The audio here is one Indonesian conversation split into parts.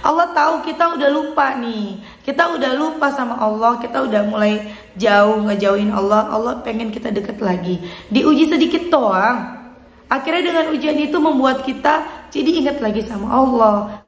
Allah tahu kita udah lupa nih. Kita udah lupa sama Allah, kita udah mulai jauh ngejauhin Allah. Allah pengen kita deket lagi. Diuji sedikit doang. Akhirnya dengan ujian itu membuat kita jadi ingat lagi sama Allah.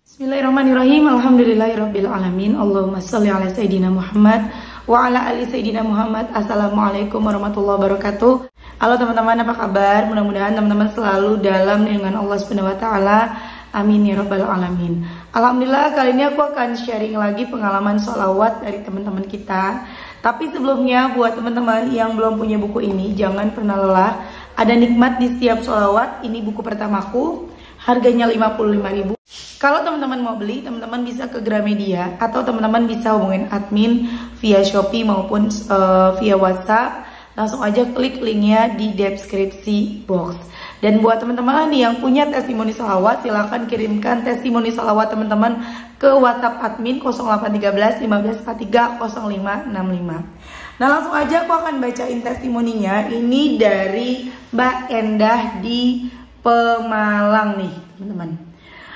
Bismillahirrahmanirrahim. Alhamdulillahirabbil alamin. Allahumma shalli ala sayidina Muhammad wa ala ali sayidina Muhammad. Assalamualaikum warahmatullahi wabarakatuh. Halo teman-teman, apa kabar? Mudah-mudahan teman-teman selalu dalam lindungan Allah Subhanahu wa taala. Amin ya rabbal alamin. Alhamdulillah, kali ini aku akan sharing lagi pengalaman sholawat dari teman-teman kita. Tapi sebelumnya, buat teman-teman yang belum punya buku ini, jangan pernah lelah. Ada nikmat di setiap sholawat. Ini buku pertamaku, harganya 55.000. Kalau teman-teman mau beli, teman-teman bisa ke Gramedia atau teman-teman bisa hubungin admin via Shopee maupun via WhatsApp. Langsung aja klik linknya di deskripsi box. Dan buat teman-teman yang punya testimoni sholawat, silahkan kirimkan testimoni sholawat teman-teman ke WhatsApp admin 0813 1543 0565. Nah, langsung aja aku akan bacain testimoninya. Ini dari Mbak Endah di Pemalang nih teman-teman.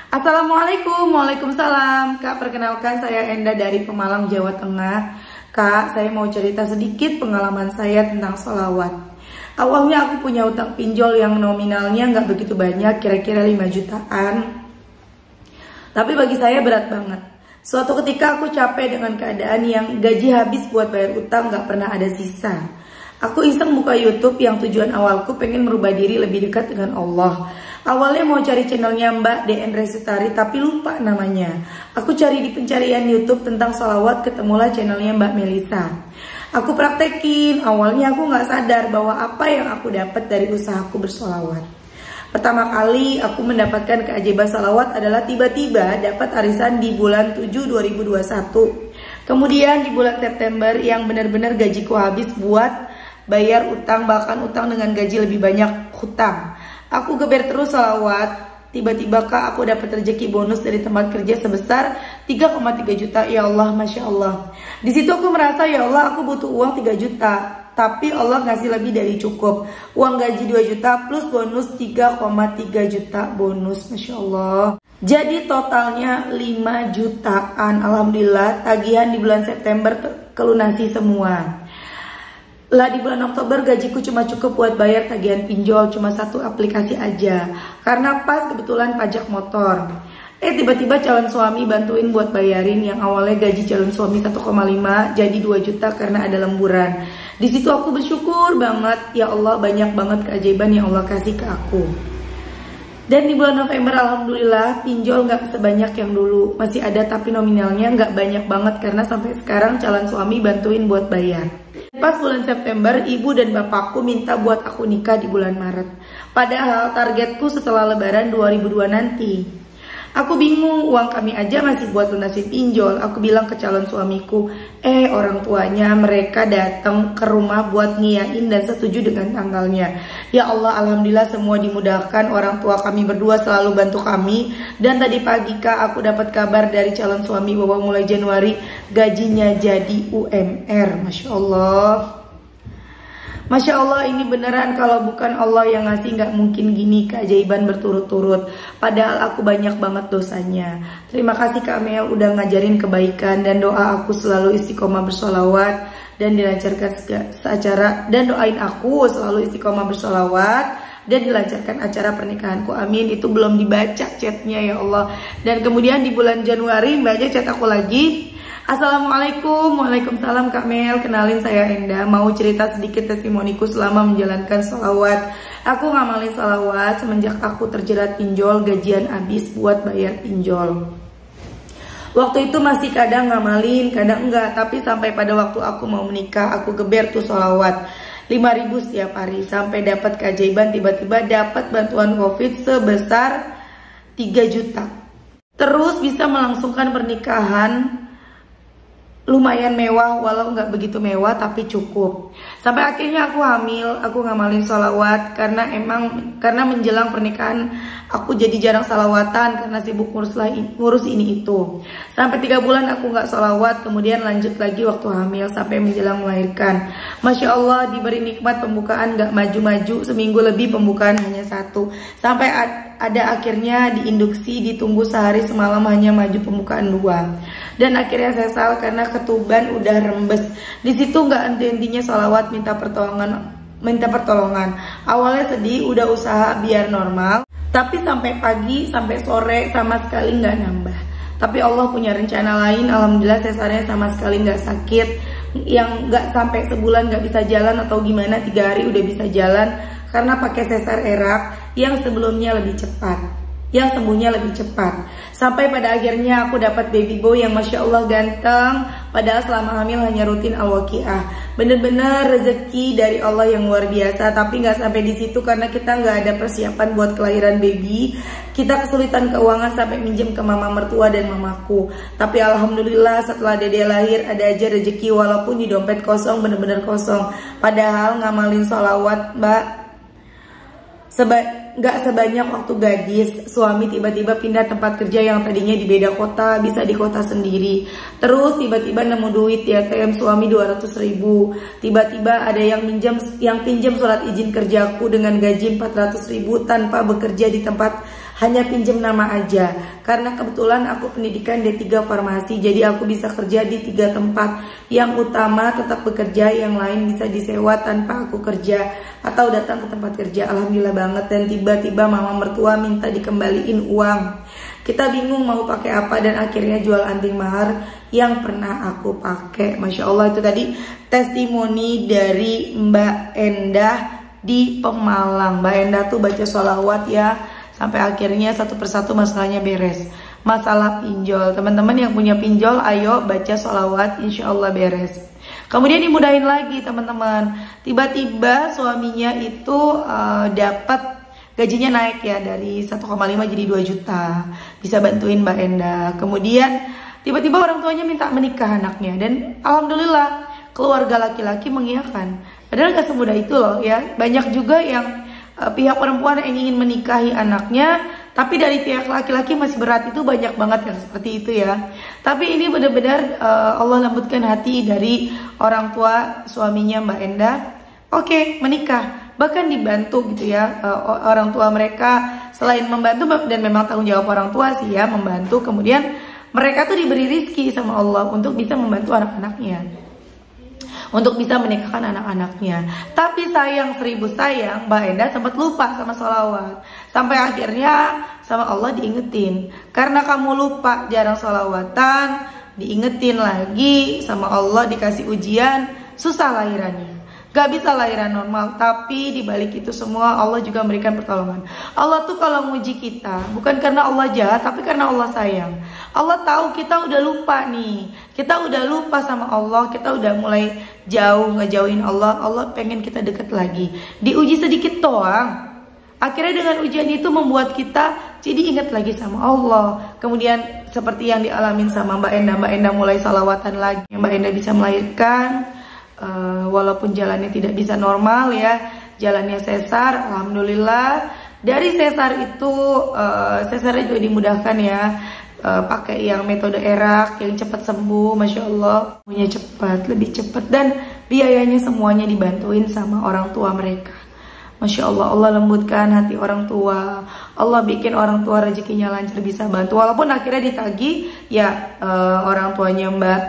Assalamualaikum. Waalaikumsalam. Kak, perkenalkan saya Endah dari Pemalang, Jawa Tengah. Kak, saya mau cerita sedikit pengalaman saya tentang sholawat. Awalnya aku punya utang pinjol yang nominalnya nggak begitu banyak, kira-kira 5 jutaan. Tapi bagi saya berat banget. Suatu ketika aku capek dengan keadaan yang gaji habis buat bayar utang, nggak pernah ada sisa. Aku iseng buka YouTube yang tujuan awalku pengen merubah diri lebih dekat dengan Allah. Awalnya mau cari channelnya Mbak DN Resutari, tapi lupa namanya. Aku cari di pencarian YouTube tentang sholawat, ketemulah channelnya Mbak Melisa. Aku praktekin, awalnya aku gak sadar bahwa apa yang aku dapat dari usahaku bersolawat. Pertama kali aku mendapatkan keajaiban sholawat adalah tiba-tiba dapat arisan di bulan 7 2021. Kemudian di bulan September yang benar-benar gajiku habis buat bayar utang, bahkan utang dengan gaji lebih banyak hutang. Aku geber terus sholawat. Tiba-tiba Kak, aku dapat rezeki bonus dari tempat kerja sebesar 3,3 juta. Ya Allah, Masya Allah. Di situ aku merasa, ya Allah, aku butuh uang 3 juta. Tapi Allah ngasih lebih dari cukup. Uang gaji 2 juta plus bonus 3,3 juta bonus. Masya Allah. Jadi totalnya 5 jutaan. Alhamdulillah, tagihan di bulan September kelunasi semua. Lah di bulan Oktober gajiku cuma cukup buat bayar tagihan pinjol, cuma satu aplikasi aja. Karena pas kebetulan pajak motor. Tiba-tiba calon suami bantuin buat bayarin yang awalnya gaji calon suami 1,5 jadi 2 juta karena ada lemburan. Di situ aku bersyukur banget, ya Allah, banyak banget keajaiban yang Allah kasih ke aku. Dan di bulan November alhamdulillah pinjol gak sebanyak yang dulu. Masih ada tapi nominalnya gak banyak banget karena sampai sekarang calon suami bantuin buat bayar. Pas bulan September, ibu dan bapakku minta buat aku nikah di bulan Maret. Padahal targetku setelah lebaran 2002 nanti. Aku bingung, uang kami aja masih buat lunasin pinjol. Aku bilang ke calon suamiku, orang tuanya mereka datang ke rumah buat ngiyain dan setuju dengan tanggalnya. Ya Allah, alhamdulillah semua dimudahkan. Orang tua kami berdua selalu bantu kami. Dan tadi pagi Kak, aku dapat kabar dari calon suami bahwa mulai Januari gajinya jadi UMR. Masya Allah. Masya Allah, ini beneran, kalau bukan Allah yang ngasih gak mungkin gini keajaiban berturut-turut. Padahal aku banyak banget dosanya. Terima kasih Kak Mel udah ngajarin kebaikan, dan doa aku selalu istiqomah bersolawat dan dilancarkan seacara, dan doain aku selalu istiqomah bersolawat dan dilancarkan acara pernikahanku. Amin. Itu belum dibaca chatnya, ya Allah. Dan kemudian di bulan Januari mbaknya chat aku lagi. Assalamualaikum. Waalaikumsalam Kak Mel. Kenalin, saya Endah. Mau cerita sedikit testimoniku selama menjalankan sholawat. Aku ngamalin sholawat semenjak aku terjerat pinjol, gajian habis buat bayar pinjol. Waktu itu masih kadang ngamalin, kadang enggak. Tapi sampai pada waktu aku mau menikah, aku geber tuh sholawat 5.000 setiap hari. Sampai dapat keajaiban, tiba-tiba dapat bantuan COVID sebesar 3 juta. Terus bisa melangsungkan pernikahan lumayan mewah, walau nggak begitu mewah tapi cukup. Sampai akhirnya aku hamil, aku ngamalin sholawat karena menjelang pernikahan Aku jadi jarang salawatan karena sibuk ngurus ini itu. Sampai 3 bulan aku nggak salawat, kemudian lanjut lagi waktu hamil sampai menjelang melahirkan. Masya Allah, diberi nikmat pembukaan nggak maju-maju, seminggu lebih pembukaan hanya 1. Sampai ada akhirnya diinduksi, ditunggu sehari semalam hanya maju pembukaan 2. Dan akhirnya sesal karena ketuban udah rembes. Di situ nggak henti-hentinya salawat minta pertolongan. Awalnya sedih, udah usaha biar normal, tapi sampai pagi sampai sore sama sekali nggak nambah. Tapi Allah punya rencana lain. Alhamdulillah sesarnya sama sekali nggak sakit, yang nggak sampai sebulan nggak bisa jalan atau gimana, 3 hari udah bisa jalan karena pakai sesar erak yang sebelumnya lebih cepat, yang sembuhnya lebih cepat. Sampai pada akhirnya aku dapat baby boy yang Masya Allah ganteng, padahal selama hamil hanya rutin al-waqiah. Bener-bener rezeki dari Allah yang luar biasa. Tapi nggak sampai di situ karena kita nggak ada persiapan buat kelahiran baby. Kita kesulitan keuangan sampai minjem ke mama mertua dan mamaku. Tapi alhamdulillah setelah dede lahir ada aja rezeki, walaupun di dompet kosong, bener-bener kosong. Padahal ngamalin sholawat mbak nggak sebanyak waktu gadis. Suami tiba-tiba pindah tempat kerja yang tadinya di beda kota, bisa di kota sendiri. Terus tiba-tiba nemu duit di ATM suami 200.000. Tiba-tiba ada yang pinjam surat izin kerjaku dengan gaji 400.000 tanpa bekerja di tempat, hanya pinjam nama aja. Karena kebetulan aku pendidikan D3 farmasi, jadi aku bisa kerja di 3 tempat. Yang utama tetap bekerja, yang lain bisa disewa tanpa aku kerja atau datang ke tempat kerja. Alhamdulillah banget. Dan tiba-tiba mama mertua minta dikembaliin uang. Kita bingung mau pakai apa dan akhirnya jual anting mahar yang pernah aku pakai. Masya Allah, itu tadi testimoni dari Mbak Endah di Pemalang. Mbak Endah tuh baca sholawat ya, sampai akhirnya satu persatu masalahnya beres. Masalah pinjol, teman-teman yang punya pinjol ayo baca sholawat, insya Allah beres. Kemudian dimudahin lagi teman-teman. Tiba-tiba suaminya itu dapat gajinya naik ya, dari 1,5 jadi 2 juta. Bisa bantuin Mbak Endah. Kemudian tiba-tiba orang tuanya minta menikah anaknya, dan alhamdulillah keluarga laki-laki mengiyakan. Padahal gak semudah itu loh ya. Banyak juga yang pihak perempuan yang ingin menikahi anaknya, tapi dari pihak laki-laki masih berat. Itu banyak banget yang seperti itu ya. Tapi ini benar-benar Allah lembutkan hati dari orang tua suaminya Mbak Endah. Oke, menikah, bahkan dibantu gitu ya. Orang tua mereka selain membantu, dan memang tanggung jawab orang tua sih ya membantu, kemudian mereka tuh diberi rizki sama Allah untuk bisa membantu anak-anaknya, untuk bisa menikahkan anak-anaknya. Tapi sayang 1000 sayang, Mbak Endah sempat lupa sama sholawat. Sampai akhirnya sama Allah diingetin, karena kamu lupa jarang sholawatan, diingetin lagi sama Allah, dikasih ujian, susah lahirannya. Gak bisa lahiran normal. Tapi dibalik itu semua Allah juga memberikan pertolongan. Allah tuh kalau nguji kita bukan karena Allah jahat, tapi karena Allah sayang. Allah tahu kita udah lupa nih, kita udah lupa sama Allah, kita udah mulai jauh, ngejauhin Allah. Allah pengen kita deket lagi, diuji sedikit doang. Akhirnya dengan ujian itu membuat kita jadi ingat lagi sama Allah. Kemudian seperti yang dialamin sama Mbak Endah, Mbak Endah mulai salawatan lagi, Mbak Endah bisa melahirkan. Walaupun jalannya tidak bisa normal ya, jalannya sesar, alhamdulillah. Dari sesar itu sesarnya juga dimudahkan ya, pakai yang metode erak yang cepat sembuh, Masya Allah, punya cepat, lebih cepat, dan biayanya semuanya dibantuin sama orang tua mereka. Masya Allah, Allah lembutkan hati orang tua. Allah bikin orang tua rezekinya lancar, bisa bantu. Walaupun akhirnya ditagih ya, orang tuanya Mbak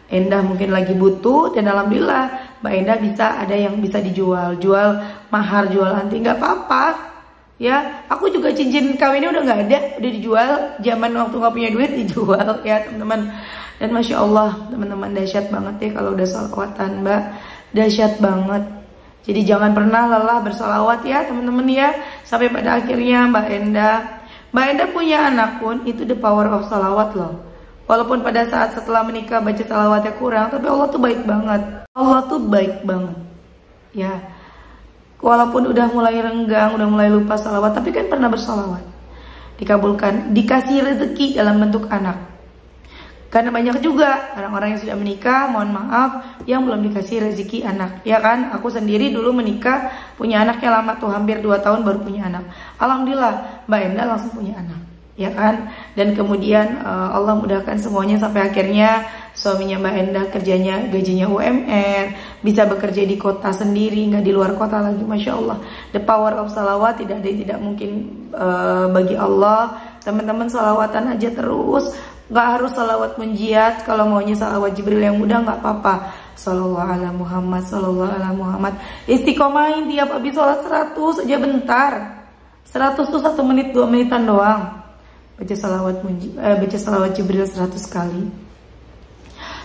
Endah mungkin lagi butuh, dan alhamdulillah Mbak Endah bisa, ada yang bisa dijual, jual mahar, jual anting, nggak apa-apa ya. Aku juga cincin kawinnya udah nggak ada, udah dijual. Zaman waktu nggak punya duit dijual ya teman-teman. Dan Masya Allah teman-teman, dahsyat banget ya kalau udah sholawatan Mbak, dahsyat banget. Jadi jangan pernah lelah bersolawat ya teman-teman ya. Sampai pada akhirnya Mbak Endah punya anak pun itu the power of sholawat loh. Walaupun pada saat setelah menikah baca salawatnya kurang, tapi Allah tuh baik banget. Allah tuh baik banget ya. Walaupun udah mulai renggang, udah mulai lupa salawat, tapi kan pernah bersalawat, dikabulkan, dikasih rezeki dalam bentuk anak. Karena banyak juga orang-orang yang sudah menikah, mohon maaf, yang belum dikasih rezeki anak. Ya kan, aku sendiri dulu menikah, punya anaknya lama tuh, hampir 2 tahun baru punya anak. Alhamdulillah, Mbak Enda langsung punya anak. Ya kan, dan kemudian Allah mudahkan semuanya sampai akhirnya suaminya Mbak Enda kerjanya gajinya UMR, bisa bekerja di kota sendiri, nggak di luar kota lagi. Masya Allah, the power of salawat tidak ada yang tidak mungkin bagi Allah. Teman-teman salawatan aja terus. Gak harus salawat munjiat, kalau maunya salawat Jibril yang mudah gak apa-apa. Sallallahu ala Muhammad, sallallahu ala Muhammad. Istiqomahin tiap habis sholat 100 aja bentar. 100 tuh 1 menit 2 menitan doang. Baca salawat Jibril 100 kali.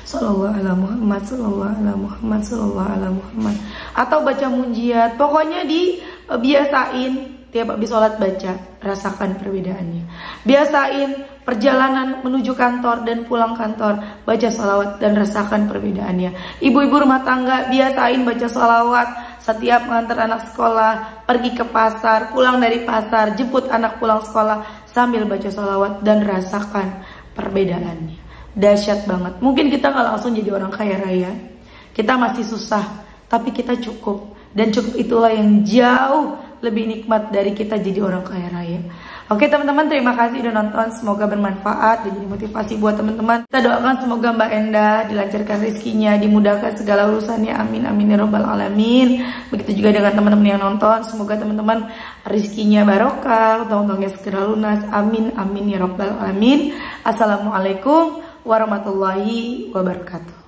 Sallallahu ala Muhammad, sallallahu ala Muhammad, sallallahu ala Muhammad. Atau baca munjiat. Pokoknya dibiasain tiap habis sholat baca, rasakan perbedaannya. Biasain perjalanan menuju kantor dan pulang kantor, baca sholawat dan rasakan perbedaannya. Ibu-ibu rumah tangga, biasain baca sholawat setiap mengantar anak sekolah, pergi ke pasar, pulang dari pasar, jemput anak pulang sekolah, sambil baca sholawat dan rasakan perbedaannya. Dahsyat banget. Mungkin kita nggak langsung jadi orang kaya raya, kita masih susah, tapi kita cukup. Dan cukup itulah yang jauh lebih nikmat dari kita jadi orang kaya raya. Oke teman-teman, terima kasih udah nonton. Semoga bermanfaat dan jadi motivasi buat teman-teman. Kita doakan semoga Mbak Enda dilancarkan rezekinya, dimudahkan segala urusannya. Amin amin ya robbal alamin. Begitu juga dengan teman-teman yang nonton. Semoga teman-teman rezekinya barokah, utang-utangnya segera lunas. Amin amin ya robbal alamin. Assalamualaikum warahmatullahi wabarakatuh.